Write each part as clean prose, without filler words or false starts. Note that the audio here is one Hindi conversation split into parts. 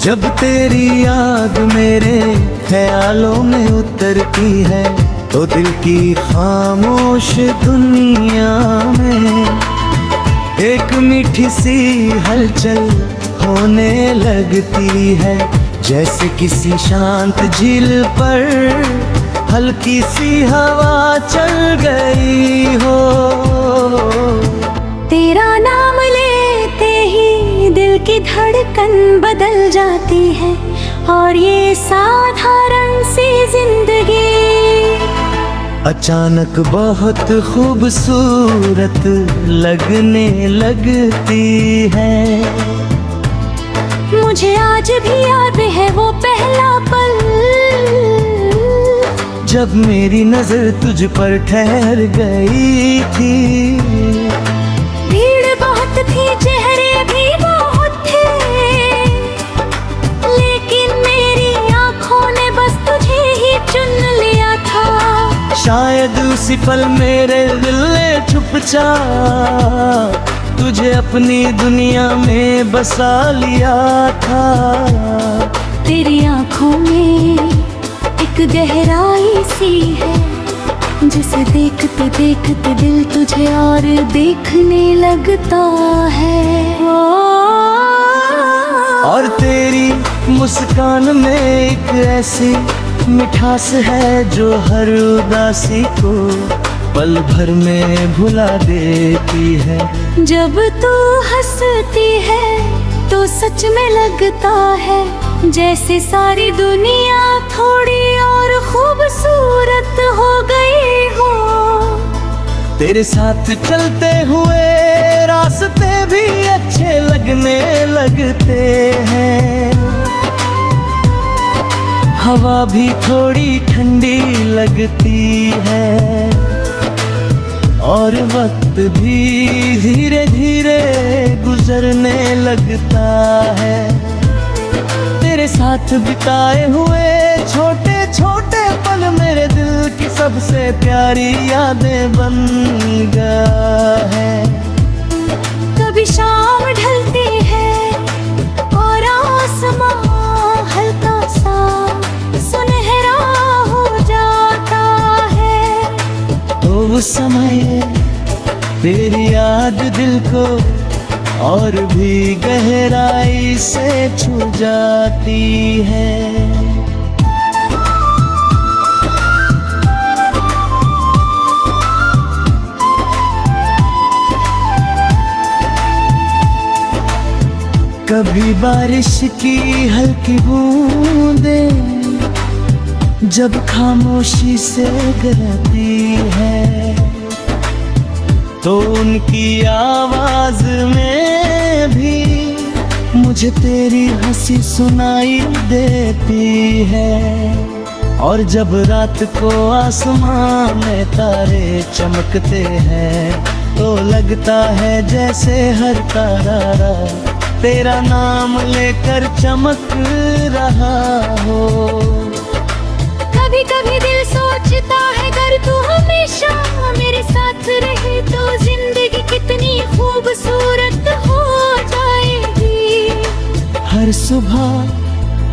जब तेरी याद मेरे ख्यालों में उतरती है तो दिल की खामोश दुनिया में एक मीठी सी हलचल होने लगती है, जैसे किसी शांत झील पर हल्की सी हवा चल गई हो। तेरा नाम लेते ही दिल की धड़कन बदल जाती है, और ये साधारण सी जिंदगी अचानक बहुत खूबसूरत लगने लगती है। मुझे आज भी याद है वो पहला पल, जब मेरी नजर तुझ पर ठहर गई थी। भीड़ बहुत थी, चेहरे भी बहुत थे, लेकिन मेरी आंखों ने बस तुझे ही चुन लिया था। शायद उसी पल मेरे दिल ने चुपचाप तुझे अपनी दुनिया में बसा लिया था। तेरी आंखों में एक गहराई सी है, जिसे देखते देखते दिल तुझे और देखने लगता है। और तेरी मुस्कान में एक ऐसी मिठास है जो हर उदासी को पल भर में भुला देती है। जब तू हंसती है तो सच में लगता है जैसे सारी दुनिया थोड़ी और खूबसूरत हो गई हो। तेरे साथ चलते हुए रास्ते भी अच्छे लगने लगते हैं, हवा भी थोड़ी ठंडी लगती है, और वक्त भी धीरे धीरे गुजरने लगता है। तेरे साथ बिताए हुए छोटे छोटे पल मेरे दिल की सबसे प्यारी यादें बन गए हैं। कभी शाम ढलती है और आसमां हल्का सा सुनहरा हो जाता है, तो उस समय तेरी याद दिल को और भी गहराई से छू जाती है। कभी बारिश की हल्की बूंदें जब खामोशी से गिरती है, तो उनकी आवाज में भी मुझे तेरी हंसी सुनाई देती है। और जब रात को आसमां में तारे चमकते हैं तो लगता है जैसे हर तारा तेरा नाम लेकर चमक रहा हो। कभी कभी दिल सोचता है अगर तू हमेशा मेरे साथ रहे तो जिंदगी कितनी खूबसूरत हो जाएगी। हर सुबह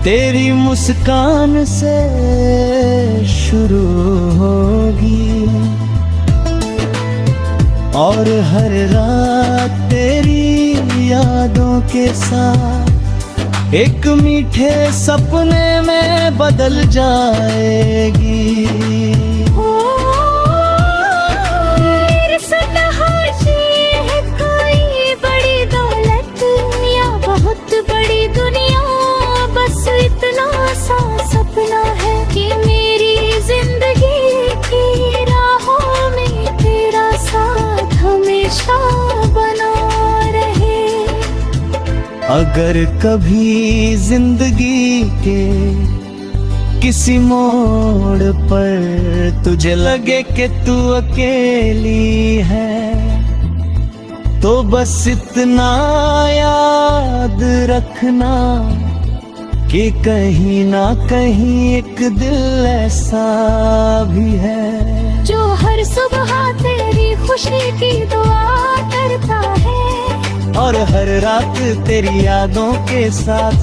तेरी मुस्कान से शुरू होगी, और हर रात तेरी यादों के साथ एक मीठे सपने में बदल जाएगी। है कोई बड़ी दौलत या बहुत बड़ी दुनिया, बस इतना सा सपना है कि मेरी जिंदगी की राहों में तेरा साथ हमेशा बना रहे। अगर कभी जिंदगी के किसी मोड़ पर तुझे लगे कि तू अकेली है, तो बस इतना याद रखना कि कहीं ना कहीं एक दिल ऐसा भी है जो हर सुबह तेरी खुशी की दुआ करता है। और हर रात तेरी यादों के साथ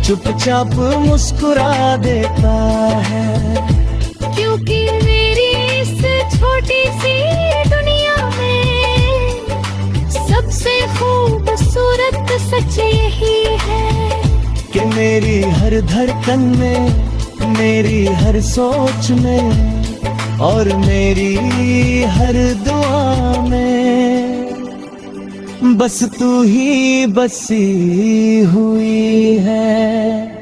चुपचाप मुस्कुरा देता है। क्योंकि मेरी इस छोटी सी दुनिया में सबसे खूबसूरत सच यही है कि मेरी हर धड़कन में, मेरी हर सोच में और मेरी हर दुआ में बस तू ही बसी हुई है।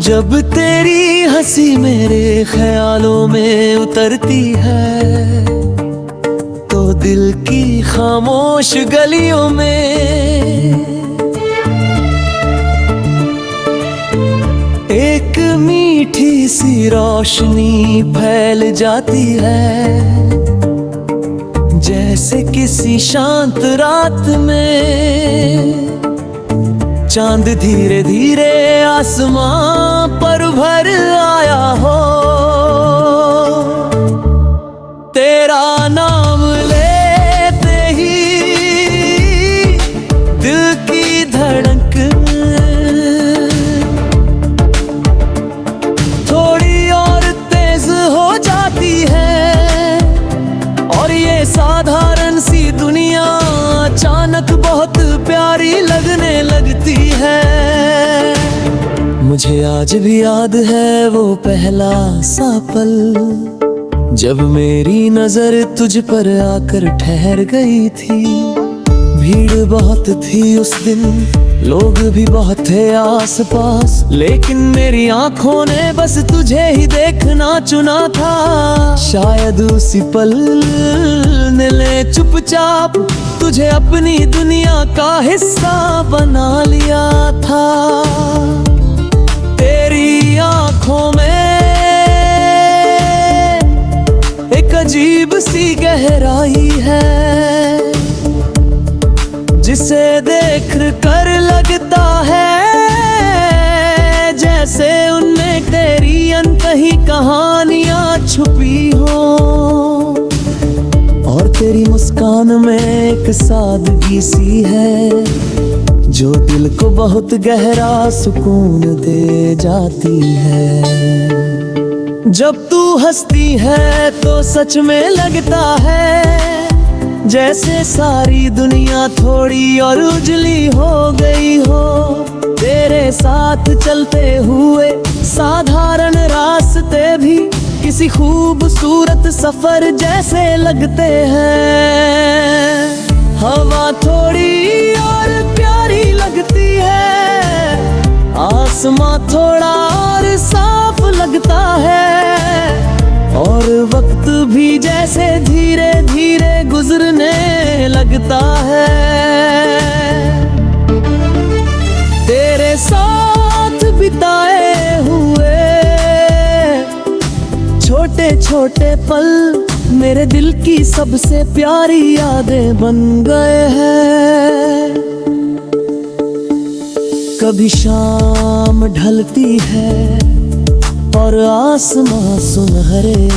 जब तेरी हंसी मेरे ख्यालों में उतरती है तो दिल की खामोश गलियों में एक मीठी सी रोशनी फैल जाती है, जैसे किसी शांत रात में चांद धीरे धीरे आसमां पर भर आया हो। तेरा नाम लेते ही दिल की धड़क थोड़ी और तेज हो जाती है और ये साधारण सी दुनिया अचानक बहुत प्यारी लगने लगती है। मुझे आज भी याद है वो पहला सा पल जब मेरी नजर तुझ पर आकर ठहर गई थी। भीड़ बहुत थी उस दिन, लोग भी बहुत थे आस पास, लेकिन मेरी आंखों ने बस तुझे ही देखना चुना था। शायद उसी पल ने ले चुपचाप तुझे अपनी दुनिया का हिस्सा बना लिया था। तेरी आंखों में एक अजीब सी गहराई है जिसे देख कर लगता है जैसे उनमें तेरी अनकही कहानियां छुपी हो। और तेरी मुस्कान में एक सादगी सी है जो दिल को बहुत गहरा सुकून दे जाती है। जब तू हंसती है तो सच में लगता है जैसे सारी दुनिया थोड़ी और उजली हो गई हो। तेरे साथ चलते हुए साधारण रास्ते भी किसी खूबसूरत सफर जैसे लगते हैं। हवा थोड़ी और प्यारी लगती है, आसमां थोड़ा और साफ लगता है और वक्त भी जैसे धीरे धीरे गुजरने लगता है। तेरे साथ बिताए हुए छोटे छोटे पल मेरे दिल की सबसे प्यारी यादें बन गए हैं। कभी शाम ढलती है और आसमां सुनहरे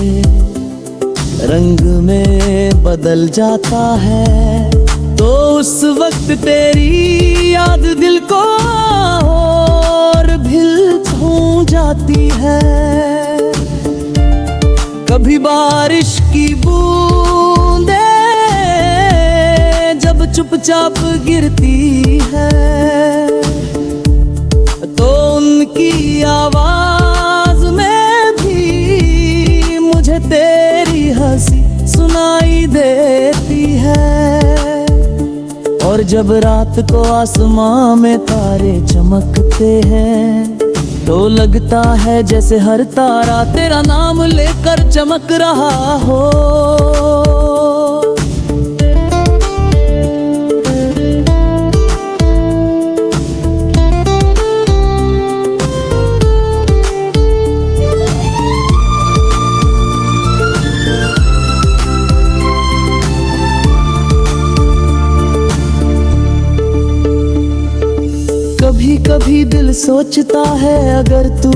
रंग में बदल जाता है, तो उस वक्त तेरी याद दिल को और भी छू जाती है। कभी बारिश की बूंदें जब चुपचाप गिरती है तो उनकी आवाज में भी मुझे तेरी हंसी सुनाई देती है। और जब रात को आसमां में तारे चमकते हैं तो लगता है जैसे हर तारा तेरा नाम लेकर चमक रहा हो। कभी कभी दिल सोचता है अगर तू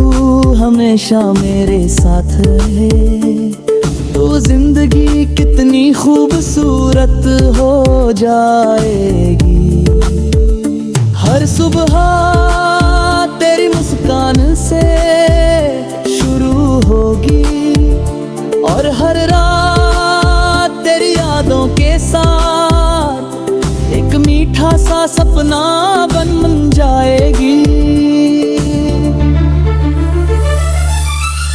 हमेशा मेरे साथ रहे तो जिंदगी कितनी खूबसूरत हो जाएगी। हर सुबह तेरी मुस्कान से शुरू होगी और हर रात तेरी यादों के साथ एक मीठा सा सपना बन जाएगी।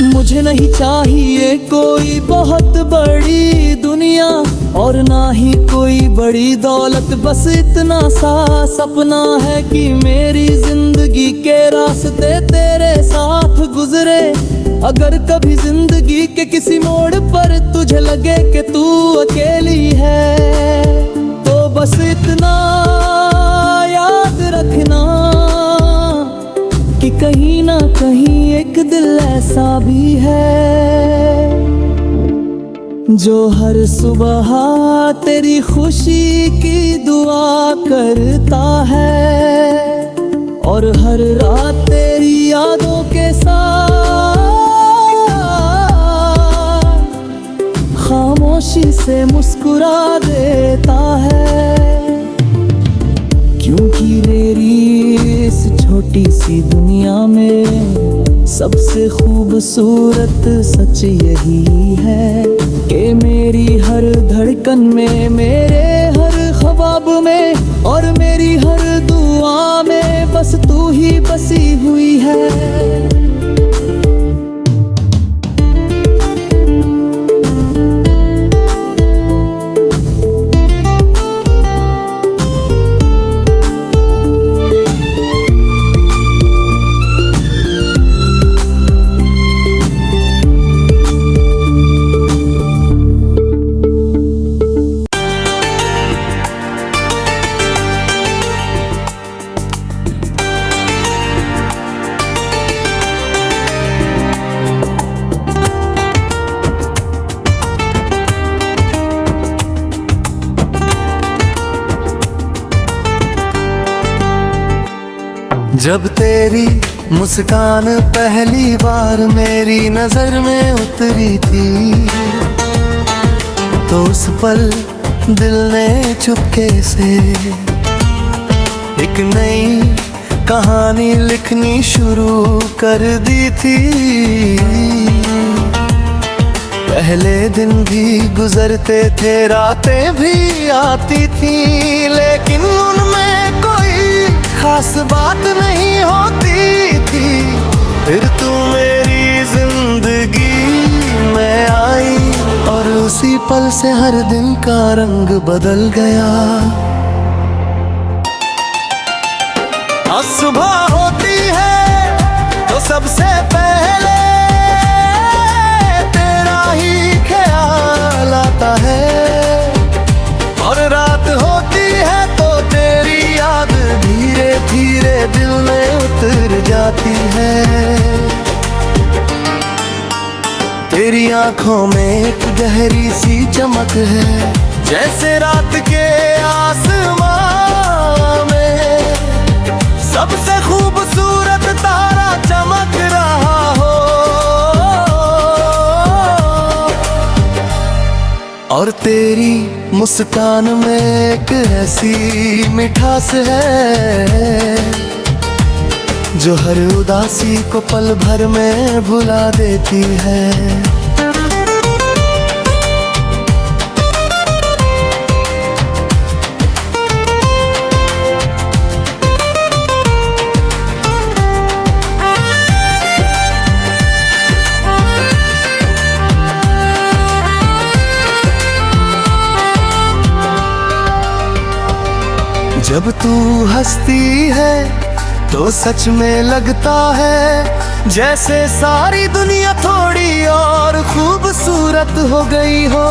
मुझे नहीं चाहिए कोई बहुत बड़ी दुनिया और ना ही कोई बड़ी दौलत, बस इतना सा सपना है कि मेरी जिंदगी के रास्ते तेरे साथ गुजरे। अगर कभी जिंदगी के किसी मोड़ पर तुझे लगे कि तू अकेली है तो बस इतना याद रखना कि कहीं ना कहीं एक दिल ऐसा भी है जो हर सुबह तेरी खुशी की दुआ करता है और हर रात तेरी यादों के साथ खामोशी से मुस्कुरा देता है। क्योंकि मेरी इस छोटी सी दुनिया में सबसे खूबसूरत सच यही है कि मेरी हर धड़कन में, मेरे हर ख्वाब में और मेरी हर दुआ में बस तू ही बसी हुई है। जब तेरी मुस्कान पहली बार मेरी नजर में उतरी थी तो उस पल दिल ने चुपके से एक नई कहानी लिखनी शुरू कर दी थी। पहले दिन भी गुजरते थे, रातें भी आती थी, लेकिन उनमें कोई खास बात नहीं होती थी। फिर तू मेरी जिंदगी में आई और उसी पल से हर दिन का रंग बदल गया। आज सुबह होती है तो सबसे पहले तेरा ही ख्याल आता है और रात होती है तो तेरी याद धीरे धीरे दिल में उतर जाती है। तेरी आंखों में एक गहरी सी चमक है, जैसे रात के आसमां में सबसे खूबसूरत तारा चमक रहा हो। और तेरी मुस्कान में एक ऐसी मिठास है जो हर उदासी को पल भर में भुला देती है। जब तू हंसती है तो सच में लगता है जैसे सारी दुनिया थोड़ी और खूबसूरत हो गई हो।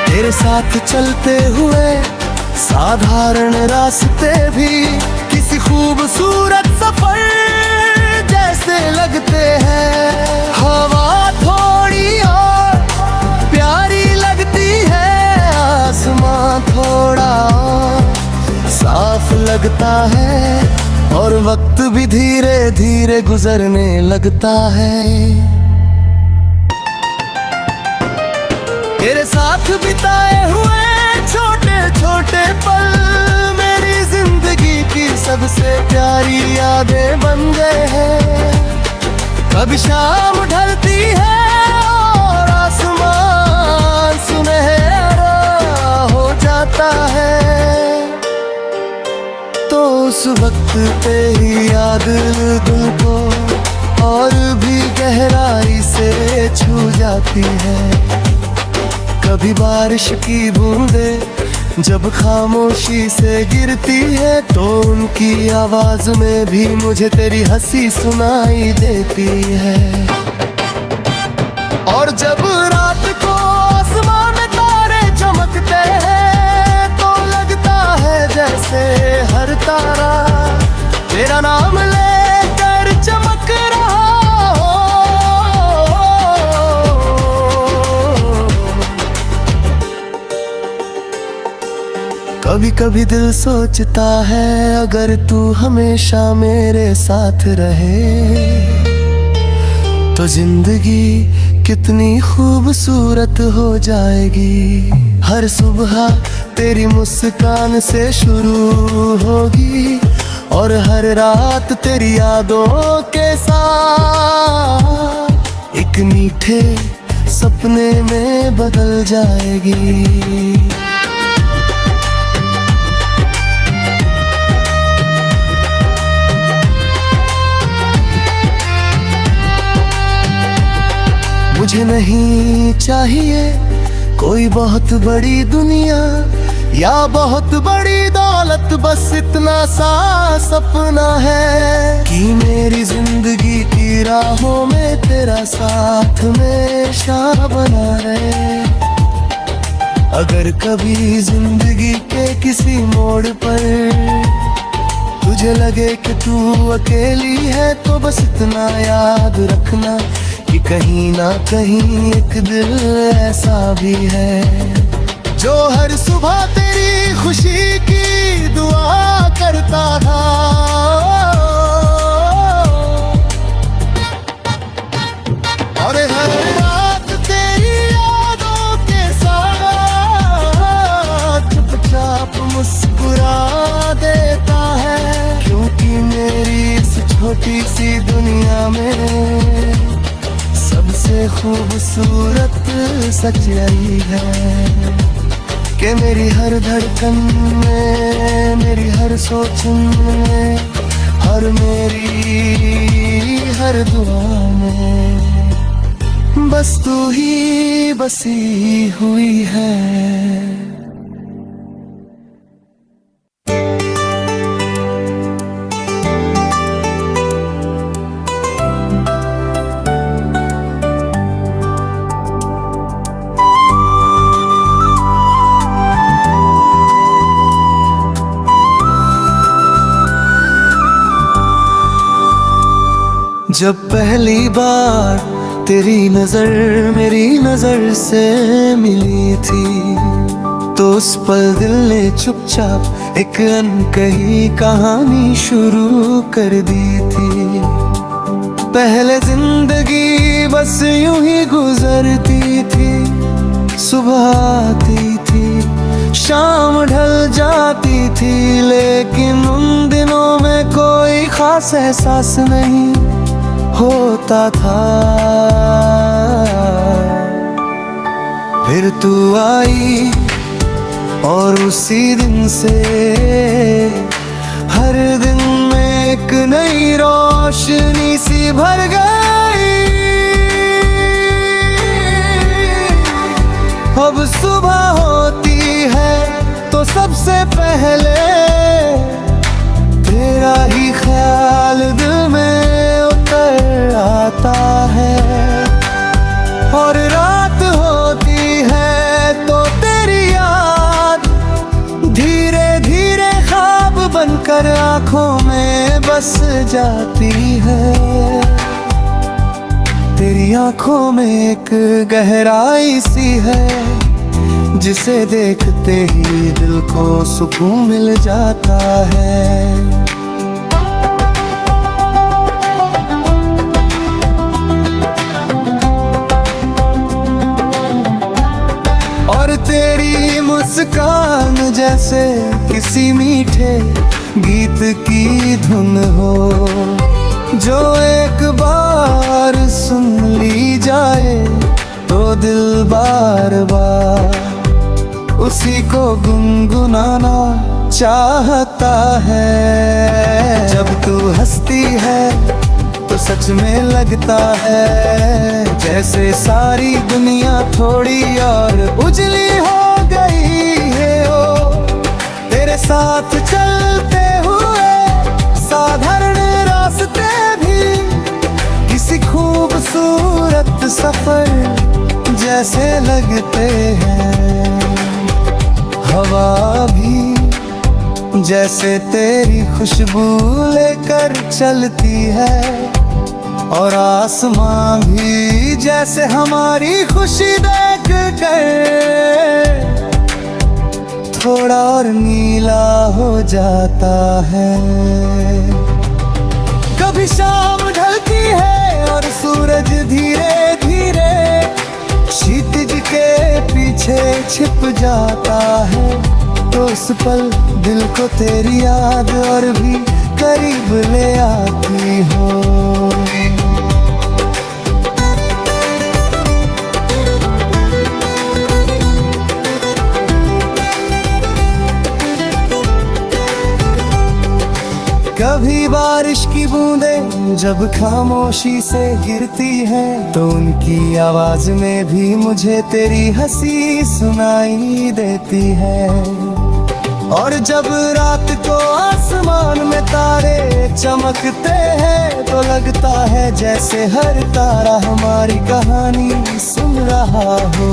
तेरे साथ चलते हुए साधारण रास्ते भी किसी खूबसूरत सफर जैसे लगते हैं। हवा थोड़ी और प्यारी लगती है, आसमां थोड़ा और साफ लगता है, और वक्त भी धीरे धीरे गुजरने लगता है। तेरे साथ बिताए हुए छोटे छोटे पल मेरी जिंदगी की सबसे प्यारी यादें बन गए हैं। कभी शाम ढलती है और आसमान सुनहरा हो जाता है, तो उस वक्त पे ही याद दिल को और भी गहराई से छू जाती है। कभी बारिश की बूंदें जब खामोशी से गिरती है, तो उनकी आवाज में भी मुझे तेरी हंसी सुनाई देती है। और जब रात को आसमान में तारे चमकते हैं, तो लगता है जैसे हर तारा तेरा नाम लेकर चमक रहा हो। कभी कभी दिल सोचता है अगर तू हमेशा मेरे साथ रहे, तो जिंदगी कितनी खूबसूरत हो जाएगी। हर सुबह तेरी मुस्कान से शुरू होगी, और हर रात तेरी यादों के साथ एक मीठे सपने में बदल जाएगी। मुझे नहीं चाहिए कोई बहुत बड़ी दुनिया या बहुत बड़ी दौलत, बस इतना सा सपना है कि मेरी जिंदगी की राहों में तेरा साथ हमेशा बना रहे। अगर कभी जिंदगी के किसी मोड़ पर तुझे लगे कि तू अकेली है, तो बस इतना याद रखना कि कहीं ना कहीं एक दिल ऐसा भी है जो हर सुबह तेरी खुशी की दुआ करता था। और हर रात तेरी यादों के साथ चुपचाप मुस्कुरा देता है, क्योंकि मेरी इस छोटी सी दुनिया में सबसे खूबसूरत सच्चाई है कि मेरी हर धड़कन में, मेरी हर सोच में, और मेरी हर दुआ में बस तू ही बसी हुई है। जब पहली बार तेरी नजर मेरी नजर से मिली थी, तो उस पल दिल ने चुपचाप एक अनकही कहानी शुरू कर दी थी। पहले जिंदगी बस यूं ही गुजरती थी, सुबह आती थी शाम ढल जाती थी, लेकिन उन दिनों में कोई खास एहसास नहीं होता था। फिर तू आई और उसी दिन से हर दिन में एक नई रोशनी सी भर गई। अब सुबह होती है तो आंखों में बस जाती है। तेरी आंखों में एक गहराई सी है, जिसे देखते ही दिल को सुकून मिल जाता है। और तेरी मुस्कान जैसे किसी मीठे गीत की धुन हो, जो एक बार सुन ली जाए तो दिल बार बार उसी को गुनगुनाना चाहता है। जब तू हंसती है तो सच में लगता है जैसे सारी दुनिया थोड़ी और उजली हो गई है। ओ तेरे साथ चलते हुए साधारण रास्ते भी किसी खूबसूरत सफर जैसे लगते हैं। हवा भी जैसे तेरी खुशबू लेकर चलती है, और आसमां भी जैसे हमारी खुशी देख कर थोड़ा और नीला हो जाता है। कभी शाम ढलती है और सूरज धीरे धीरे क्षितिज के पीछे छिप जाता है, तो उस पल दिल को तेरी याद और भी करीब ले आती हो। कभी बारिश की बूंदें जब खामोशी से गिरती हैं, तो उनकी आवाज में भी मुझे तेरी हंसी सुनाई देती है। और जब रात को आसमान में तारे चमकते हैं, तो लगता है जैसे हर तारा हमारी कहानी सुन रहा हो।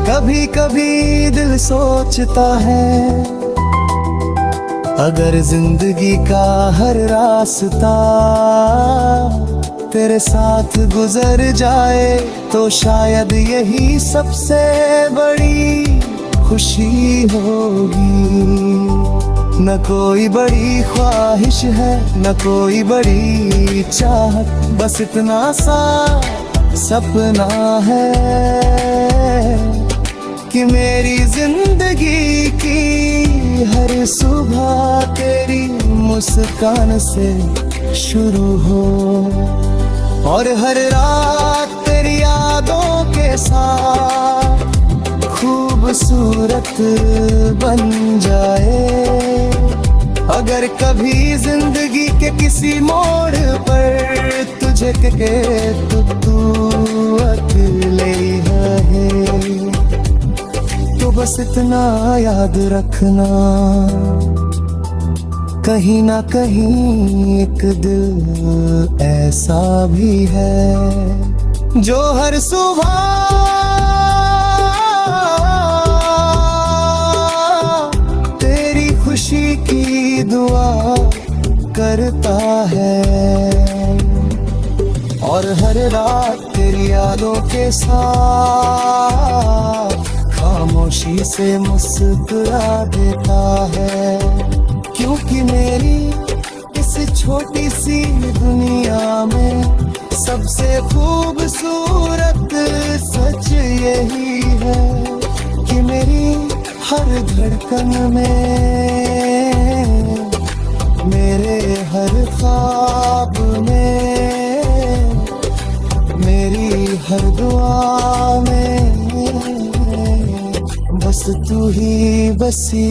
कभी कभी दिल सोचता है, अगर जिंदगी का हर रास्ता तेरे साथ गुजर जाए, तो शायद यही सबसे बड़ी खुशी होगी। न कोई बड़ी ख्वाहिश है, न कोई बड़ी चाहत, बस इतना सा सपना है कि मेरी जिंदगी की हर सुबह तेरी मुस्कान से शुरू हो, और हर रात तेरी यादों के साथ खूबसूरत बन जाए। अगर कभी जिंदगी के किसी मोड़ पर तुझे के तू अकेले है, तो बस इतना याद रखना, कहीं ना कहीं एक दिल ऐसा भी है जो हर सुबह तेरी खुशी की दुआ करता है, और हर रात तेरी यादों के साथ खामोशी से मुस्कुरा देता है। क्योंकि मेरी इस छोटी सी दुनिया में सबसे खूबसूरत सच यही है कि मेरी हर धड़कन में, मेरे हर ख्वाब में, मेरी हर दुआ में बस तू ही बसी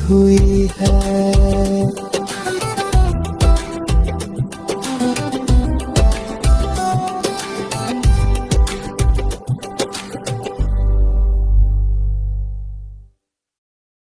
हुई है।